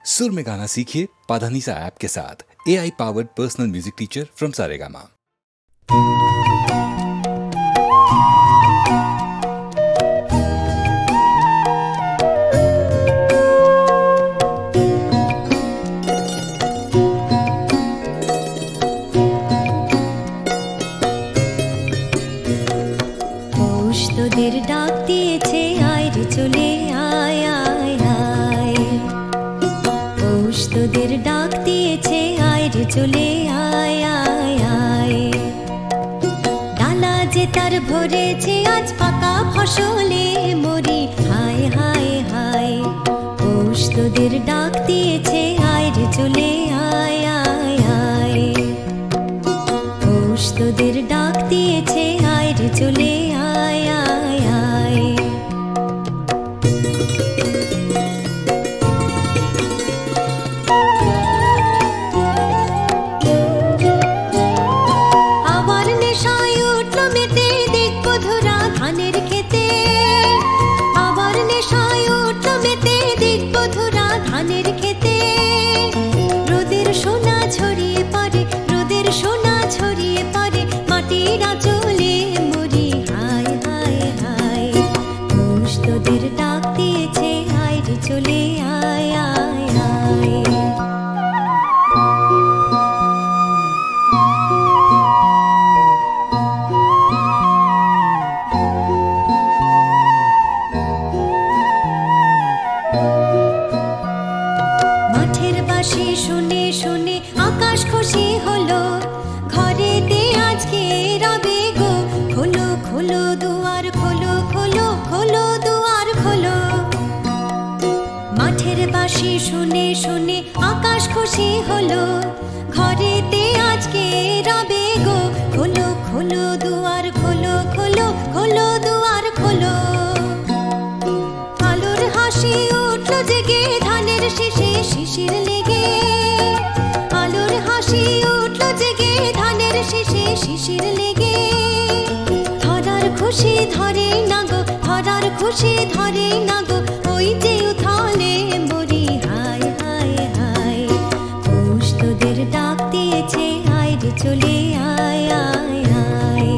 सुर में गाना सीखिए पाधानीसा ऐप के साथ। AI powered personal music teacher from Saregama. তোদের ডাক দিয়েছে আয় রে চলে আয় আয় আয়, পৌষ তোদের ডাক দিয়েছে আয় রে চলে আয় আয় আয়। ডালা যে তার ভরেছে আজ পাকা ফসলে মরি হায় হায় হায়, পৌষ তোদের ডাক দিয়েছে আয় রে চলে আয় আয় আয়, পৌষ তোদের ডাক দিয়েছে আয় রে চলে আয় আয় আয়। আবার নেশায় উঠল মেতে দেখব ধরা ধানের খেতে, আবার নেশায় উঠল মেতে দেখব ধরা ধানের খেতে। রোদের সোনা ছড়িয়ে পড়ে, রোদের সোনা ছড়িয়ে পড়ে মাটির আঁচলে মরি হায় হায় হায়, পৌষ তোদের ডাক দিয়েছে আয় রে চলে আয় আয় আয়। মাঠের বাঁশি শুনে শুনে আকাশ খুশি হলো, ঘরেতে আজকে রবে গো খোলো খোলো দুয়ার খোলো খোলো খোলো দুয়ার খোলো। মাঠের বাঁশি শুনে শুনে আকাশ খুশি হলো, ঘরেতে আজকে রবে গো খোলো খোলো দুয়ার খোলো খোলো খোলো দুয়ার খোলো। আলোর হাসি উঠল জেগে ধানের শীষে শিশির লেগে, আলোর হাসি উঠল জেগে ধানের শীষে শিশির লেগে। ধরার খুশি ধরে না গো, ধরার খুশি ধরে না গো ওই যে উথালে মরি হায় হায় হায়, পৌষ তোদের ডাক দিয়েছে আয় রে চলে আয় আয় আয়,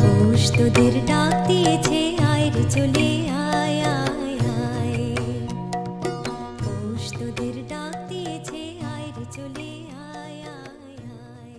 পৌষ তোদের ডাক দিয়েছে আয় রে চলে আয় আয় আয়, পৌষ তোদের ডাক দিয়েছে আয় রে চলে আয় আয় আয়।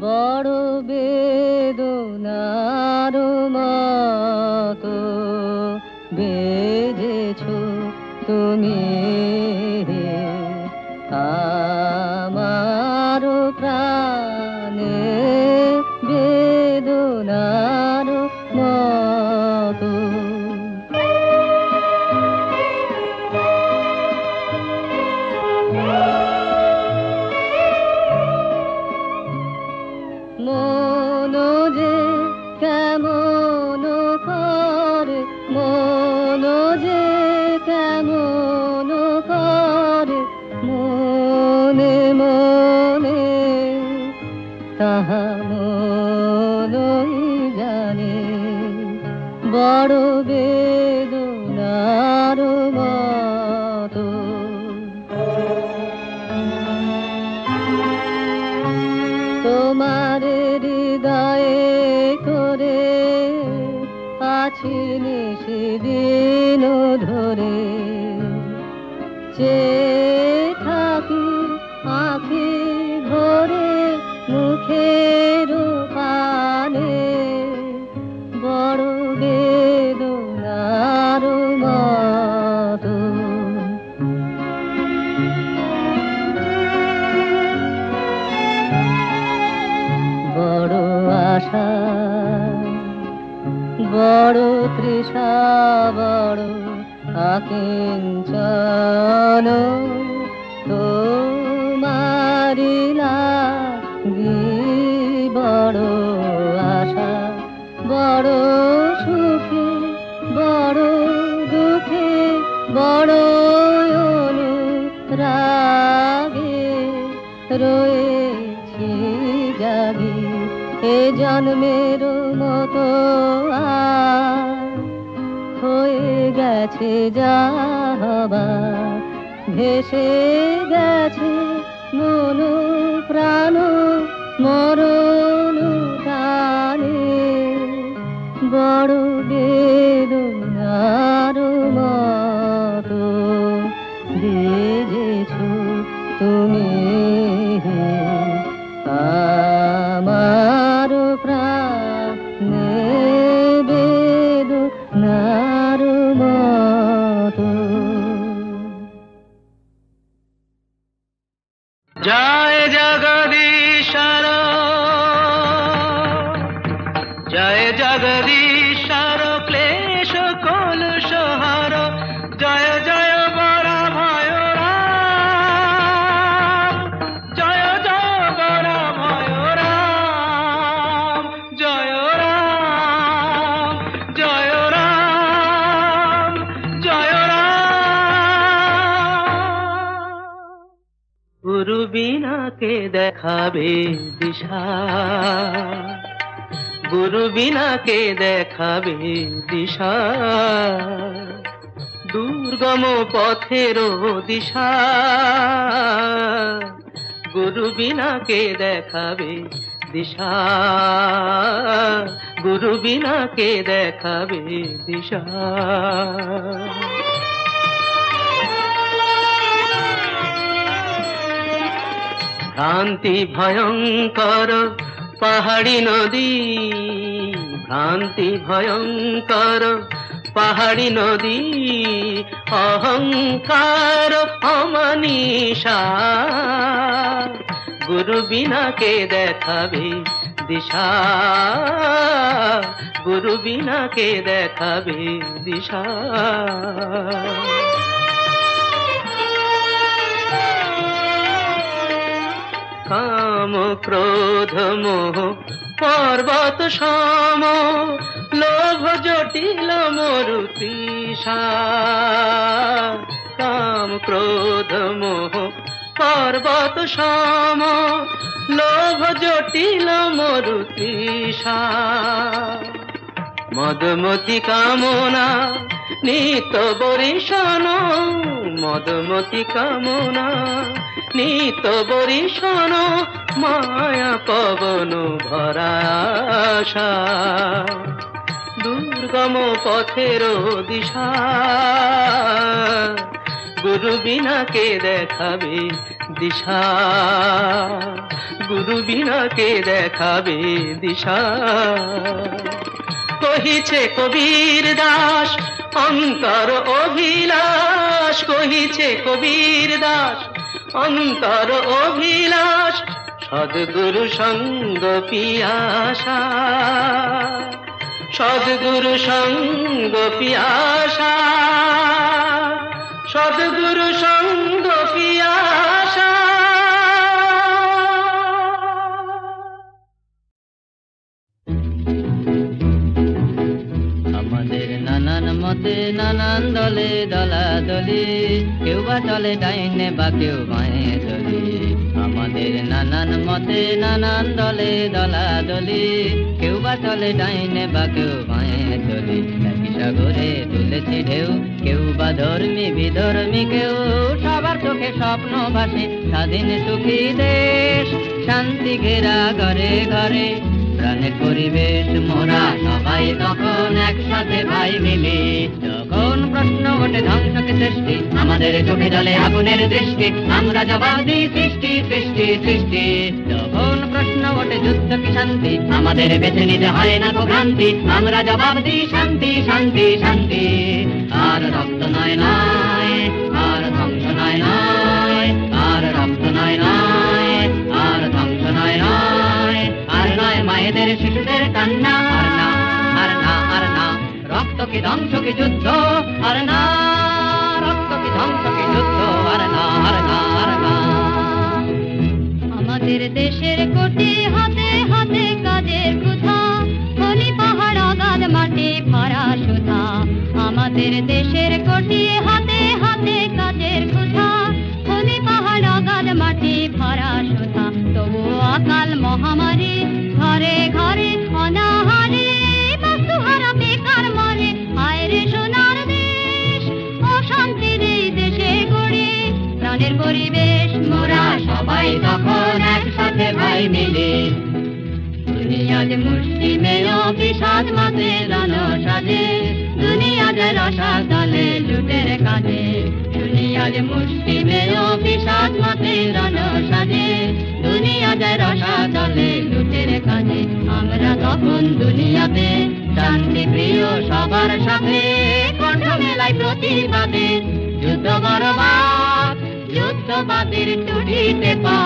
বড় বেদনার মতো বেঁধেছ তুমি আমার প্রাণে, বেদনার মতো। মন যে কেমন করে, মন যে কেমন করে মনে মনে, তাহা মনই জানে। বড় বেদনার মতো তোমার হৃদয়ে করে আছি সেদিন ধরে, চেয়ে থাকি আঁখি ভরে মুখের পানে। বড় বেদনার মতো বড় আশা, বড় তৃষা, বড় আকিঞ্চন তোমারি লাগি। বড় আশা, বড় বড় অনুরাগে রয়েছি জাগি এ জন্মের মতো আর হয়ে গেছে যা হবার ভেসে গেছে মন প্রাণ মরণ টানে বড় বেদনার মতো বেজেছ তুমি আমার প্রাণে বেদনার মতো। জয় জগদীশ্বর জয় জগদীশ্বর ক্লেশ কলুষ হর জয় জয় বরা ভয় রাম জয় জয় বরা ভয় রাম জয় রাম জয় রাম জয় রাম। গুরু বিনা কে দেখাবে দিশা গুরু বিনা কে দেখাবে দিশা দুর্গম পথের দিশা গুরু বিনা কে দেখাবে দিশা গুরু বিনা কে দেখাবে দিশা। ভ্রান্তি ভয়ঙ্কর পাহাড়ি নদী ভ্রান্তি ভয়ঙ্কর পাহাড়ি নদী অহংকার অমনীষা গুরু বিনা কে দেখাবে দিশা গুরু বিনা কে দেখাবে দিশা। কাম ক্রোধ মোহ পর্বত সম লোভ জটিল মরুতিষা কাম ক্রোধ মোহ পর্বত সম লোভ জটিল মরুতিষা মদমতি কামনা নিত বরিশন মদমতি কামনা নিত বরিশন মায়া পবন ভরা আশা দুর্গম পথের দিশা গুরু বিনা কে দেখাবে দিশা গুরু বিনা কে দেখাবে দিশা। কহিছে কবীর দাস অন্তর অভিলাষ কহিছে কবীর দাস অন্তর অভিলাষ সদ্গুরু সঙ্গ পিয়াসা সদ্গুরু সঙ্গ পিয়াসা সদ্গুরু সঙ্গ পিয়াসা। আমাদের নানান মতে নানান দলে দলাদলি কেউ বা চলে ডাইনে বা কেউ বাঁয়ে চলি আমাদের নানান মতে নানান দলে দলাদলি কেউ বা চলে ডাইনে বা কেউ বাঁয়ে চলি একই সাগরে তুলেছি ঢেউ কেউ বা ধর্মী বিধর্মী কেউ সবার চোখে স্বপ্ন ভাসে স্বাধীন সুখী দেশ শান্তি ঘেরা ঘরে ঘরে প্রাণের পরিবেশ মোরা সবাই তখন একসাথে ভাই মিলি তখন প্রশ্ন ওঠে ধ্বংসকে সৃষ্টি আমাদের চোখে জলে আগুনের দৃষ্টি আমরা জবাব দিই সৃষ্টি সৃষ্টি সৃষ্টি তখন প্রশ্ন ওঠে যুদ্ধ কি শান্তি আমাদের বেছে নিতে হয় না তো ভ্রান্তি আমরা জবাব দিই শান্তি শান্তি শান্তি আর রক্ত নয় নয় আর ধ্বংস নয় নয় আর রক্ত নয় নয় আর ধ্বংস নয় নয় আর নয় মায়েদের শিশুদের কান্না আর না আর না আর না রক্ত কি ধ্বংস কি যুদ্ধ আর না রক্ত কি ধ্বংস কি যুদ্ধ আর না আর না আর না। আমাদের দেশের কোটি হাতে হাতে কাজের কুঠা খনি পাহাড় আগাদ মাটি ভরা সুধা আমাদের দেশের কোটি হাতে অকাল মহামারী ঘরে ঘরে অনাহারে বস্তুহারা বেকার মরে হায় রে সোনার দেশ অশান্তির এই দেশে গড়ে প্রাণের পরিবেশ মোরা সবাই তখন একসাথে ভাই মিলে দুনিয়াতে মুষ্টি মেয় বিষাদ মাতে রণ সাজে দুনিয়াতে রসা দলে লুটের কাজে দুনিয়াতে মুষ্টি মেয় বিষাদ মাতে রণ সাজে দুনিয়াতে রসা দলে লুটের কাজে আমরা তখন দুনিয়াতে শান্তি প্রিয় সবার সাথে কণ্ঠ মেলায় প্রতিবাদে যুদ্ধ বরবাদ যুদ্ধবাদের টুটিতে পা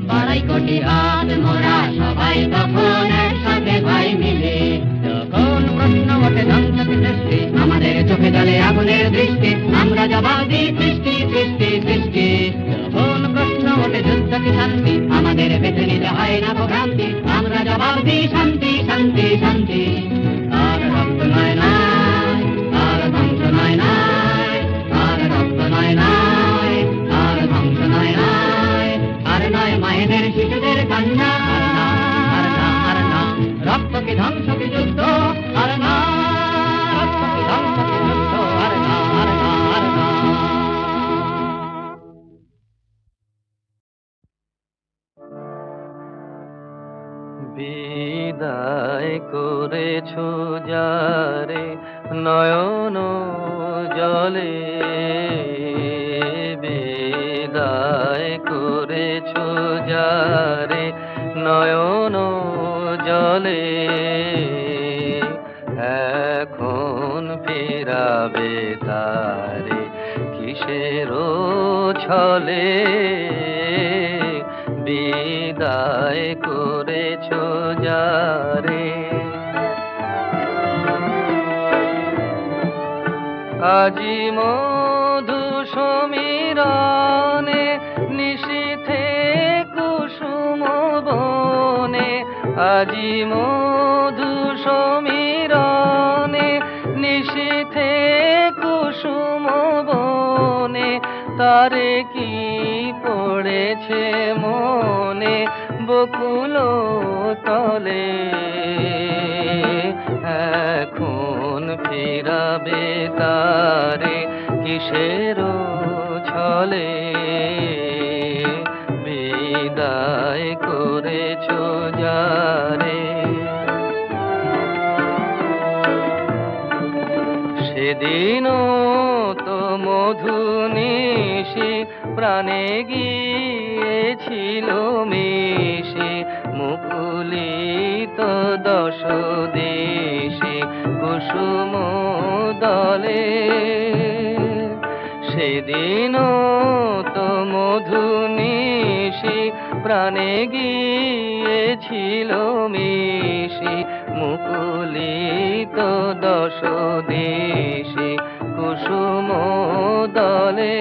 বাড়াই কোটি হাত মোরা সবাই তখন একসাথে ভাই মিলে তখন প্রশ্ন ওঠে ধ্বংসকে সৃষ্টি আমাদের চোখে জলে আগুনের দৃষ্টি আমরা জবাব দিই সৃষ্টি সৃষ্টি সৃষ্টি তখন প্রশ্ন ওঠে যুদ্ধ কি শান্তি আমাদের বেছে নিতে হয় না ভোগান্তি আমরা জবাব দিই শান্তি শান্তি শান্তি আর রক্ত নয় নয় আর ধ্বংস নয় নয় আর রক্ত নয় নয় আর ধ্বংস নয় নয় আর নয় মায়েদের শিশুদের কান্না আর না আর না আর না রক্ত কি ধ্বংস কি যুদ্ধ আর না রক্ত কি ধ্বংস কি যুদ্ধ আর না আর না আর না বিদায় করেছো যারে নয়ন জলে বিদায় করেছো যারে নয়ন জলে এখন ফিরাবে তারে কিসের ছলে বিদায় করেছো যারে আজি মধু সমীরণে নিশীথে কুসুম বনে আজি মধু সমীরণে নিশীথে কুসুম বনে তারে কি পড়েছে মনে বকুল তলে এখন ফিরাবে তারে কিসের ছলে বিদায় করেছো যারে সেদিনও তো মধু নিশি প্রাণে গিয়েছিল মিশি মুকুলিত দশ দেশে কুসুম দলে সেদিনও তো মধু নিশি প্রাণে গিয়েছিল মিশি মুকুলিত দশ দেশে কুসুম দলে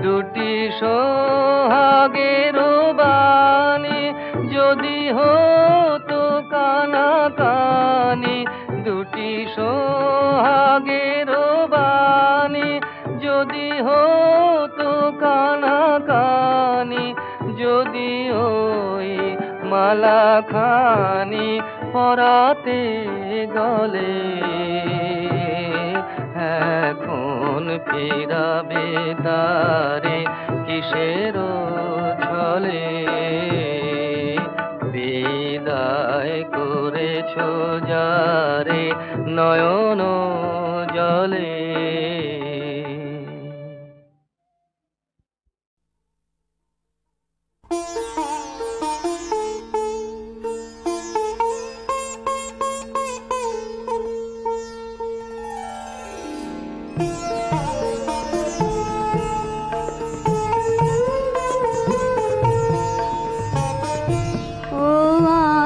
দুটি সোহাগের বাণী যদি হতো কানা কানি দুটি সোহাগের বাণী যদি হতো কানা কানি যদি ওই মালা খানি পরাতে গলে এখন ফিরাবে তারে কিসের ছলে বিদায় করেছো যারে নয়ন জলে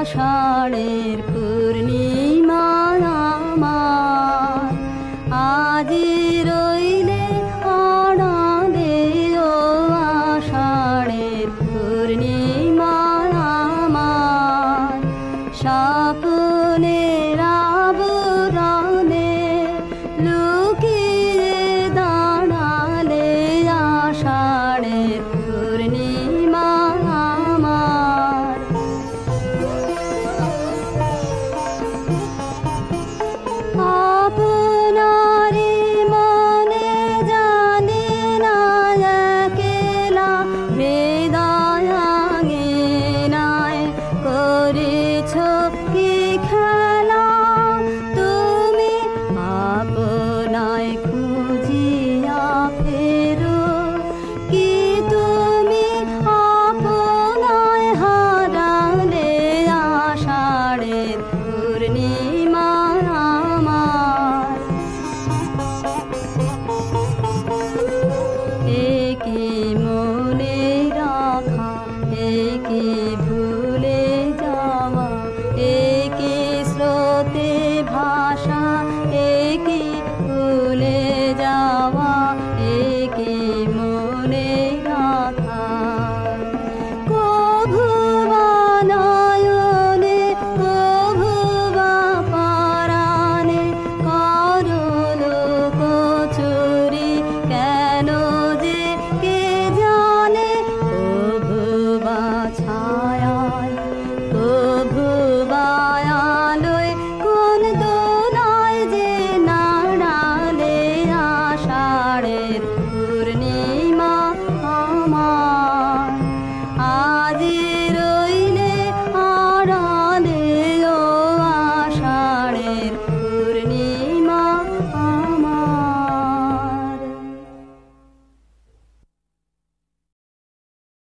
আষাঢ়ের পূর্ণিমা আমার আজির আশা